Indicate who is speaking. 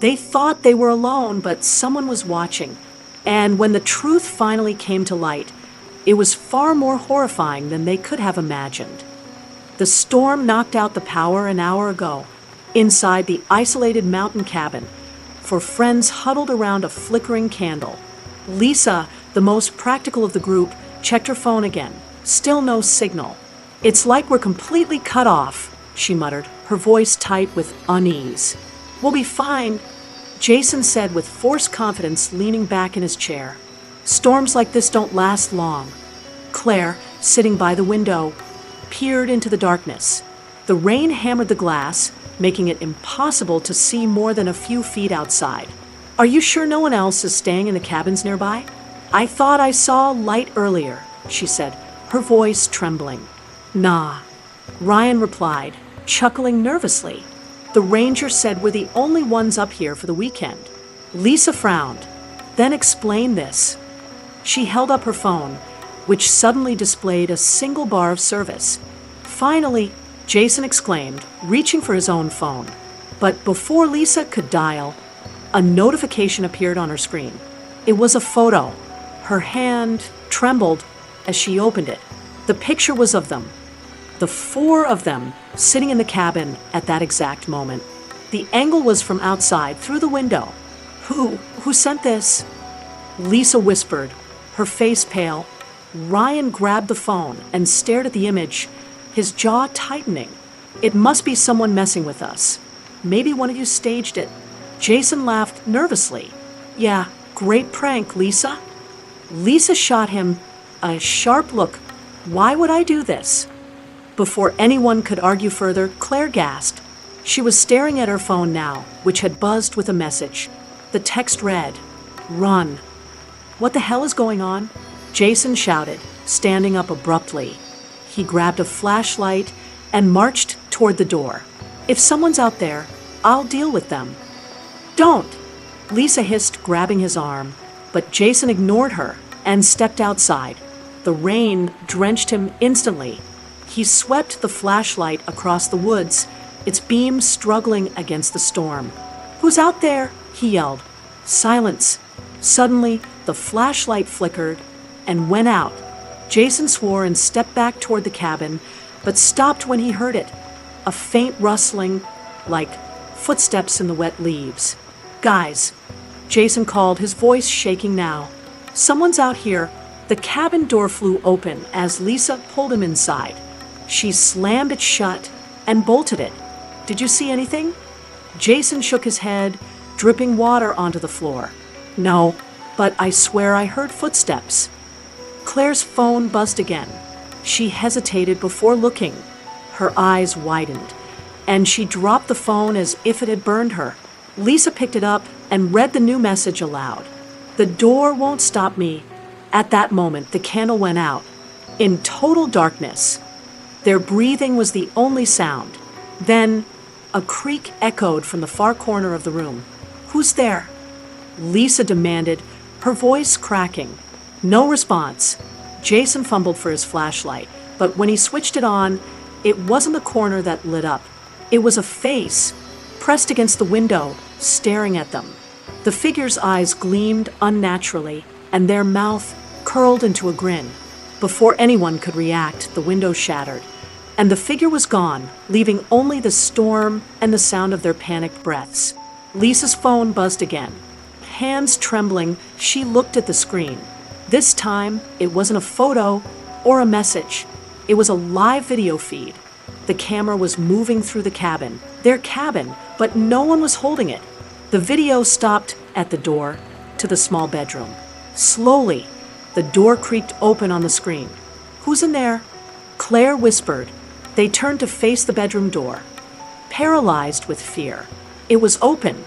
Speaker 1: They thought they were alone, but someone was watching. And when the truth finally came to light, it was far more horrifying than they could have imagined. The storm knocked out the power an hour ago, inside the isolated mountain cabin, for friends huddled around a flickering candle. Lisa, the most practical of the group, checked her phone again. Still no signal. "It's like we're completely cut off," she muttered, her voice tight with unease. "We'll be fine," Jason said with forced confidence, leaning back in his chair. "Storms like this don't last long." Claire, sitting by the window, peered into the darkness. The rain hammered the glass, making it impossible to see more than a few feet outside. "Are you sure no one else is staying in the cabins nearby?" "I thought I saw light earlier," she said, her voice trembling. "Nah," Ryan replied, chuckling nervously. "The ranger said we're the only ones up here for the weekend." Lisa frowned, then explained this. She held up her phone, which suddenly displayed a single bar of service. "Finally," Jason exclaimed, reaching for his own phone. But before Lisa could dial, a notification appeared on her screen. It was a photo. Her hand trembled as she opened it. The picture was of them. The four of them sitting in the cabin at that exact moment. The angle was from outside, through the window. Who sent this?" Lisa whispered, her face pale. Ryan grabbed the phone and stared at the image, his jaw tightening. "It must be someone messing with us. Maybe one of you staged it." Jason laughed nervously. "Yeah, great prank, Lisa." Lisa shot him a sharp look. "Why would I do this?" Before anyone could argue further, Claire gasped. She was staring at her phone now, which had buzzed with a message. The text read, "Run." "What the hell is going on?" Jason shouted, standing up abruptly. He grabbed a flashlight and marched toward the door. "If someone's out there, I'll deal with them." "Don't!" Lisa hissed, grabbing his arm, but Jason ignored her and stepped outside. The rain drenched him instantly. He swept the flashlight across the woods, its beam struggling against the storm. "Who's out there?" he yelled. Silence. Suddenly, the flashlight flickered and went out. Jason swore and stepped back toward the cabin, but stopped when he heard it. A faint rustling, like footsteps in the wet leaves. "Guys," Jason called, his voice shaking now. "Someone's out here." The cabin door flew open as Lisa pulled him inside. She slammed it shut and bolted it. "Did you see anything?" Jason shook his head, dripping water onto the floor. "No, but I swear I heard footsteps." Claire's phone buzzed again. She hesitated before looking. Her eyes widened, and she dropped the phone as if it had burned her. Lisa picked it up and read the new message aloud. "The door won't stop me." At that moment, the candle went out. In total darkness, their breathing was the only sound. Then, a creak echoed from the far corner of the room. "Who's there?" Lisa demanded, her voice cracking. No response. Jason fumbled for his flashlight, but when he switched it on, it wasn't the corner that lit up. It was a face, pressed against the window, staring at them. The figure's eyes gleamed unnaturally, and their mouth curled into a grin. Before anyone could react, the window shattered, and the figure was gone, leaving only the storm and the sound of their panicked breaths. Lisa's phone buzzed again. Hands trembling, she looked at the screen. This time, it wasn't a photo or a message. It was a live video feed. The camera was moving through the cabin, their cabin, but no one was holding it. The video stopped at the door to the small bedroom. Slowly, the door creaked open on the screen. "Who's in there?" Claire whispered. They turned to face the bedroom door, paralyzed with fear. It was open,